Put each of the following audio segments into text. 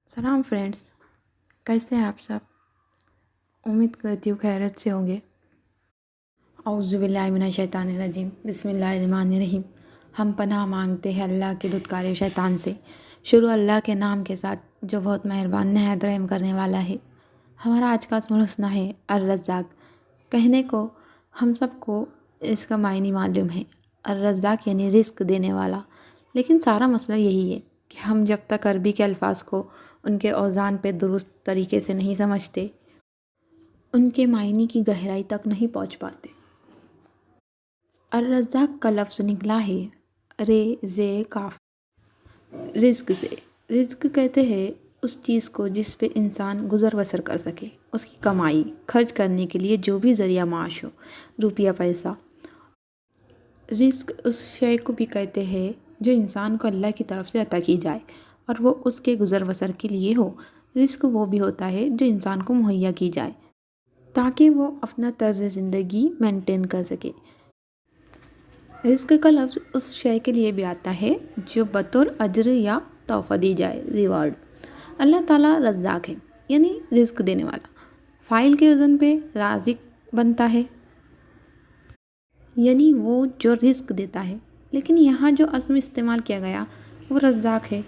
सलाम फ्रेंड्स, कैसे हैं आप सब। उम्मीद करती हूँ खैरियत से होंगे। औज़ुबिल्लाहिमिनश्शैतानिर्रजीम बिस्मिल्लाहिर्रहमानिर्रहीम। हम पनाह मांगते हैं अल्लाह के धुतकारे शैतान से। शुरू अल्लाह के नाम के साथ जो बहुत मेहरबान नहायत रहम करने वाला है। हमारा आज का अस्माउल हुस्ना है अर्रज़्ज़ाक़। कहने को हम सबको इसका मायने मालूम है, अर्रज़्ज़ाक़ यानी रिस्क देने वाला। लेकिन सारा मसला यही है कि हम जब तक अरबी के अल्फाज को उनके औज़ान पे दुरुस्त तरीके से नहीं समझते, उनके मायने की गहराई तक नहीं पहुंच पाते। अर्रज़्ज़ाक़ का लफ्ज़ निकला है रे ज़े काफ रिज़्क़ से। रिज़्क़ कहते हैं उस चीज़ को जिस पे इंसान गुज़र बसर कर सके, उसकी कमाई खर्च करने के लिए जो भी ज़रिया माश हो, रुपया पैसा। रिज़्क़ उस शय को भी कहते हैं जो इंसान को अल्लाह की तरफ से अता की जाए और वो उसके गुज़र बसर के लिए हो। रिस्क वो भी होता है जो इंसान को मुहैया की जाए ताकि वो अपना तर्ज़ ज़िंदगी मेंटेन कर सके। रिस्क का लफ्ज़ उस शय के लिए भी आता है जो बतौर अज्र या तोहफ़ा दी जाए, रिवार्ड। अल्लाह ताला रज़्ज़ाक़ है यानी रिस्क देने वाला। फ़ाइल के वज़न पे राज़िक बनता है यानी वो जो रिस्क देता है। लेकिन यहाँ जो अस्म इस्तेमाल किया गया वो रज़्ज़ाक़ है।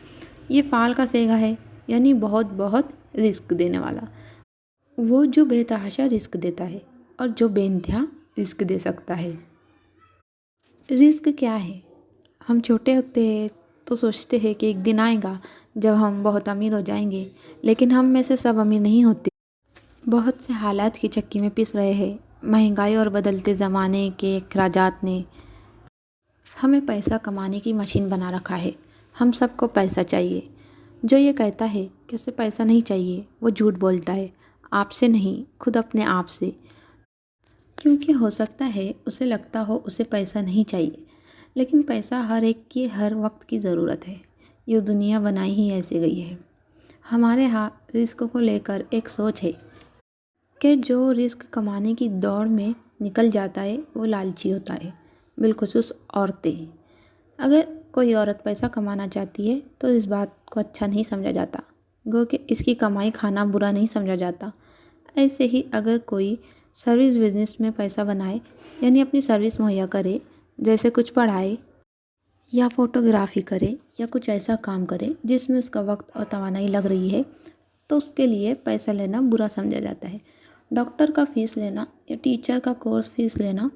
ये फ़ाल का सेगा है यानी बहुत बहुत रिस्क देने वाला। वो जो बेतहाशा रिस्क देता है और जो बेइंतहा रिस्क दे सकता है। रिस्क क्या है? हम छोटे होते हैं तो सोचते हैं कि एक दिन आएगा जब हम बहुत अमीर हो जाएंगे, लेकिन हम में से सब अमीर नहीं होते। बहुत से हालात की चक्की में पिस रहे हैं। महंगाई और बदलते ज़माने के अखराजात ने हमें पैसा कमाने की मशीन बना रखा है। हम सबको पैसा चाहिए। जो ये कहता है कि उसे पैसा नहीं चाहिए वो झूठ बोलता है, आपसे नहीं खुद अपने आप से। क्योंकि हो सकता है उसे लगता हो उसे पैसा नहीं चाहिए, लेकिन पैसा हर एक की हर वक्त की ज़रूरत है। ये दुनिया बनाई ही ऐसे गई है। हमारे यहाँ रिस्क को लेकर एक सोच है कि जो रिस्क कमाने की दौड़ में निकल जाता है वो लालची होता है, बिलखुसूस औरतें। अगर कोई औरत पैसा कमाना चाहती है तो इस बात को अच्छा नहीं समझा जाता, गो कि इसकी कमाई खाना बुरा नहीं समझा जाता। ऐसे ही अगर कोई सर्विस बिजनेस में पैसा बनाए यानी अपनी सर्विस मुहैया करे, जैसे कुछ पढ़ाए या फोटोग्राफी करे या कुछ ऐसा काम करे जिसमें उसका वक्त और तवानाई लग रही है, तो उसके लिए पैसा लेना बुरा समझा जाता है। डॉक्टर का फ़ीस लेना या टीचर का कोर्स फ़ीस लेना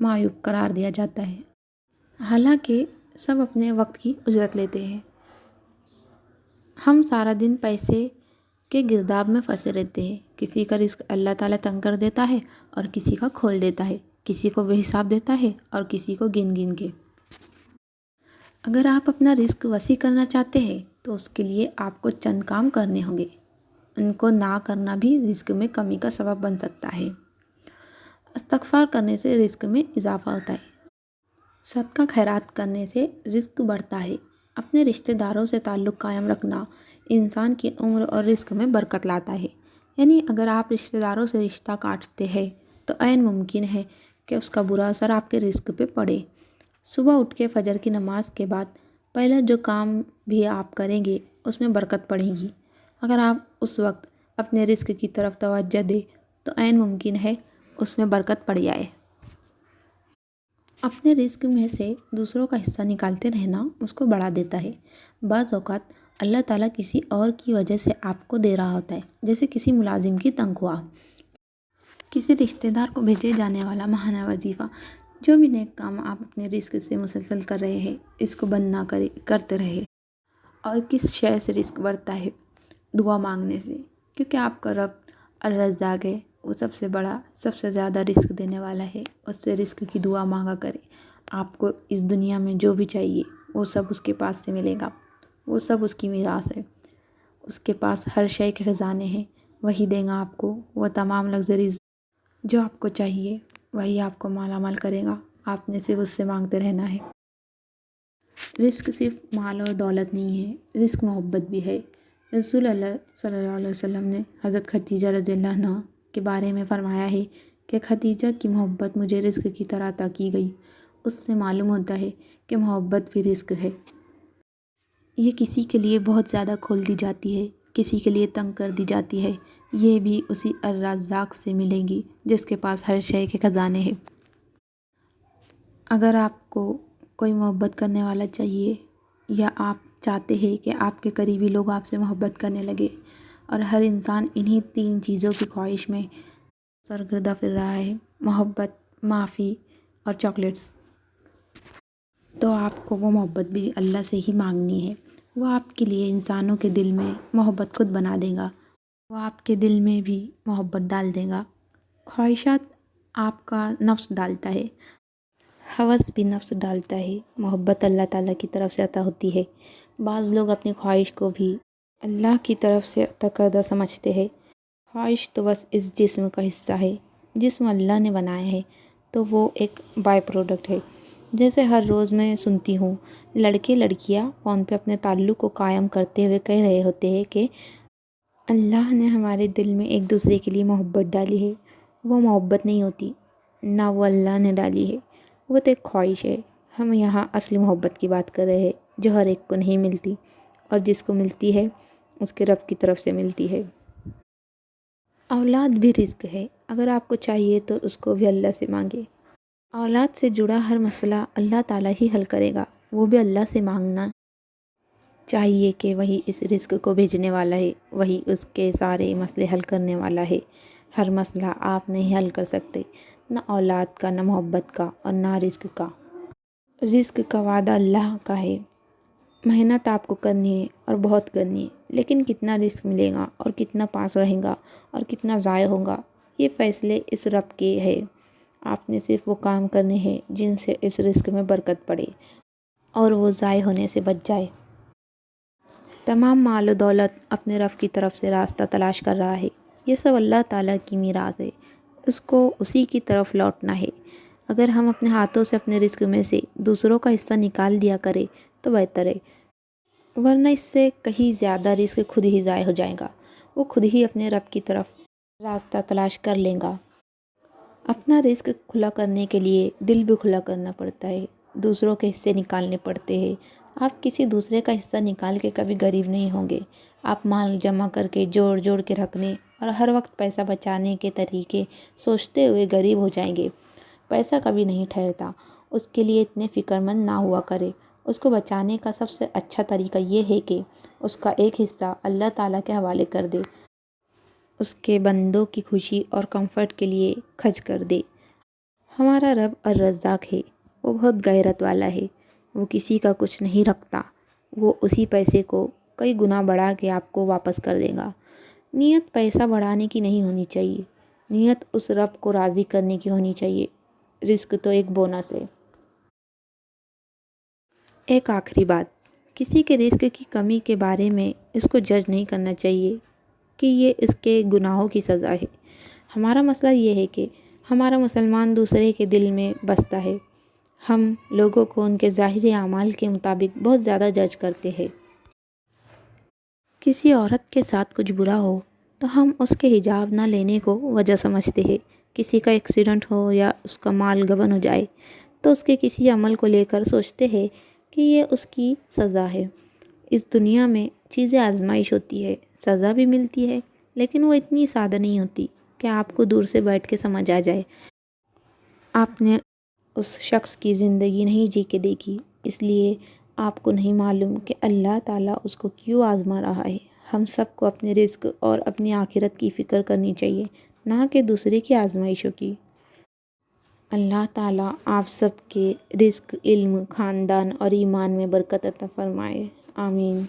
मायूब करार दिया जाता है। हालांकि सब अपने वक्त की उजरत लेते हैं। हम सारा दिन पैसे के गिरदाब में फंसे रहते हैं। किसी का रिस्क अल्लाह ताला तंग कर देता है और किसी का खोल देता है, किसी को बेहिसाब देता है और किसी को गिन गिन के। अगर आप अपना रिस्क वसी करना चाहते हैं तो उसके लिए आपको चंद काम करने होंगे। उनको ना करना भी रिस्क में कमी का सबब बन सकता है। इस्तग़फ़ार करने से रिस्क में इजाफा होता है। सदका खैरात करने से रिस्क बढ़ता है। अपने रिश्तेदारों से ताल्लुक़ कायम रखना इंसान की उम्र और रिस्क में बरकत लाता है। यानी अगर आप रिश्तेदारों से रिश्ता काटते हैं तो ऐन मुमकिन है कि उसका बुरा असर आपके रिस्क पे पड़े। सुबह उठ के फजर की नमाज के बाद पहले जो काम भी आप करेंगे उसमें बरकत पड़ेगी। अगर आप उस वक्त अपने रिस्क की तरफ तवज्जो दें तो ऐन मुमकिन है उसमें बरकत पड़ जाए। अपने रिस्क में से दूसरों का हिस्सा निकालते रहना उसको बढ़ा देता है। बाज़ औक़ात अल्लाह ताला किसी और की वजह से आपको दे रहा होता है, जैसे किसी मुलाजिम की तनख्वाह, किसी रिश्तेदार को भेजे जाने वाला माहाना वजीफ़ा। जो भी नेक काम आप अपने रिस्क से मुसलसल कर रहे हैं, इसको बंद ना करते रहे। और किस शय से रिस्क बढ़ता है? दुआ मांगने से, क्योंकि आपका रब अर्रज़्ज़ाक़ है। वो सबसे बड़ा सबसे ज़्यादा रिस्क देने वाला है। उससे रिस्क की दुआ मांगा करें। आपको इस दुनिया में जो भी चाहिए वो सब उसके पास से मिलेगा। वो सब उसकी मीरास है। उसके पास हर शय के ख़जाने हैं, वही देगा आपको। वो तमाम लग्जरीज़ जो आपको चाहिए वही आपको मालामाल करेगा। आपने सिर्फ उससे मांगते रहना है। रिस्क सिर्फ माल और दौलत नहीं है, रिस्क मोहब्बत भी है। रसूल अल्लाह सल्लल्लाहु अलैहि वसल्लम ने हज़रत खदीजा रज़ियल्लाहु अन्हा के बारे में फ़रमाया है कि खदीजा की मोहब्बत मुझे रिस्क की तरह अता की गई। उससे मालूम होता है कि मोहब्बत भी रिस्क है। ये किसी के लिए बहुत ज़्यादा खोल दी जाती है, کسی کے لیے تنگ کر دی جاتی ہے، یہ بھی اسی الرزاق سے ملیں گی جس کے پاس ہر شے کے خزانے ہیں۔ اگر آپ کو کوئی محبت کرنے والا چاہیے یا آپ چاہتے ہیں کہ آپ کے قریبی لوگ آپ سے محبت کرنے لگے، اور ہر انسان انہی 3 چیزوں کی خواہش میں سرگردہ پھر رہا ہے، محبت، معافی اور چاکلیٹس، تو آپ کو وہ محبت بھی اللہ سے ہی مانگنی ہے۔ وہ آپ کے لیے انسانوں کے دل میں محبت خود بنا دے گا، وہ آپ کے دل میں بھی محبت ڈال دے گا۔ خواہشات آپ کا نفس ڈالتا ہے، ہوس بھی نفس ڈالتا ہے، محبت اللہ تعالیٰ کی طرف سے عطا ہوتی ہے۔ بعض لوگ اپنی خواہش کو بھی اللہ کی طرف سے عطا کردہ سمجھتے ہیں۔ خواہش تو بس اس جسم کا حصہ ہے، جسم اللہ نے بنایا ہے، تو وہ ایک بائی پروڈکٹ ہے۔ جیسے ہر روز میں سنتی ہوں لڑکے لڑکیاں فون پہ اپنے تعلق کو قائم کرتے ہوئے کہہ رہے ہوتے ہیں کہ اللہ نے ہمارے دل میں ایک دوسرے کے لیے محبت ڈالی ہے۔ وہ محبت نہیں ہوتی، نہ وہ اللہ نے ڈالی ہے، وہ تو ایک خواہش ہے۔ ہم یہاں اصلی محبت کی بات کر رہے ہیں جو ہر ایک کو نہیں ملتی، اور جس کو ملتی ہے اس کے رب کی طرف سے ملتی ہے۔ اولاد بھی رزق ہے، اگر آپ کو چاہیے تو اس کو بھی اللہ سے مانگے۔ اولاد سے جڑا ہر مسئلہ اللہ تعالیٰ ہی حل کرے گا، وہ بھی اللہ سے مانگنا چاہیے کہ وہی اس رزق کو بھیجنے والا ہے، وہی اس کے سارے مسئلے حل کرنے والا ہے۔ ہر مسئلہ آپ نہیں حل کر سکتے، نہ اولاد کا، نہ محبت کا، اور نہ رزق کا۔ رزق کا وعدہ اللہ کا ہے، محنت آپ کو کرنی ہے اور بہت کرنی ہے، لیکن کتنا رزق ملے گا اور کتنا پاس رہے گا اور کتنا ضائع ہوگا، یہ فیصلے اس رب کے ہے۔ آپ نے صرف وہ کام کرنے ہیں جن سے اس رزق میں برکت پڑے اور وہ ضائع ہونے سے بچ جائے۔ تمام مال و دولت اپنے رب کی طرف سے راستہ تلاش کر رہا ہے، یہ سب اللہ تعالیٰ کی میراث ہے، اس کو اسی کی طرف لوٹنا ہے۔ اگر ہم اپنے ہاتھوں سے اپنے رزق میں سے دوسروں کا حصہ نکال دیا کرے تو بہتر ہے، ورنہ اس سے کہیں زیادہ رزق خود ہی ضائع ہو جائے گا، وہ خود ہی اپنے رب کی طرف راستہ تلاش کر لے گا۔ اپنا رزق کھلا کرنے کے لیے دل بھی کھلا کرنا پڑتا ہے، دوسروں کے حصے نکالنے پڑتے ہیں۔ آپ کسی دوسرے کا حصہ نکال کے کبھی غریب نہیں ہوں گے۔ آپ مال جمع کر کے جوڑ جوڑ کے رکھنے اور ہر وقت پیسہ بچانے کے طریقے سوچتے ہوئے غریب ہو جائیں گے۔ پیسہ کبھی نہیں ٹھہرتا، اس کے لیے اتنے فکر مند نہ ہوا کرے۔ اس کو بچانے کا سب سے اچھا طریقہ یہ ہے کہ اس کا ایک حصہ اللہ تعالیٰ کے حوالے کر دے، اس کے بندوں کی خوشی اور کمفرٹ کے لیے خرچ کر دے۔ ہمارا رب الرزاق ہے، وہ بہت غیرت والا ہے، وہ کسی کا کچھ نہیں رکھتا، وہ اسی پیسے کو کئی گنا بڑھا کے آپ کو واپس کر دے گا۔ نیت پیسہ بڑھانے کی نہیں ہونی چاہیے، نیت اس رب کو راضی کرنے کی ہونی چاہیے۔ رزق تو ایک بونس ہے۔ ایک آخری بات، کسی کے رزق کی کمی کے بارے میں اس کو جج نہیں کرنا چاہیے کہ یہ اس کے گناہوں کی سزا ہے۔ ہمارا مسئلہ یہ ہے کہ ہمارا مسلمان دوسرے کے دل میں بستا ہے، ہم لوگوں کو ان کے ظاہری اعمال کے مطابق بہت زیادہ جج کرتے ہیں۔ کسی عورت کے ساتھ کچھ برا ہو تو ہم اس کے حجاب نہ لینے کو وجہ سمجھتے ہیں، کسی کا ایکسیڈنٹ ہو یا اس کا مال غبن ہو جائے تو اس کے کسی عمل کو لے کر سوچتے ہیں کہ یہ اس کی سزا ہے۔ اس دنیا میں چیزیں آزمائش ہوتی ہے، سزا بھی ملتی ہے، لیکن وہ اتنی سادہ نہیں ہوتی کہ آپ کو دور سے بیٹھ کے سمجھ آ جائے۔ آپ نے اس شخص کی زندگی نہیں جی کے دیکھی، اس لیے آپ کو نہیں معلوم کہ اللہ تعالیٰ اس کو کیوں آزما رہا ہے۔ ہم سب کو اپنے رزق اور اپنی آخرت کی فکر کرنی چاہیے، نہ کہ دوسرے کی آزمائشوں کی۔ اللہ تعالیٰ آپ سب کے رزق، علم، خاندان اور ایمان میں برکت عطا فرمائے، آمین۔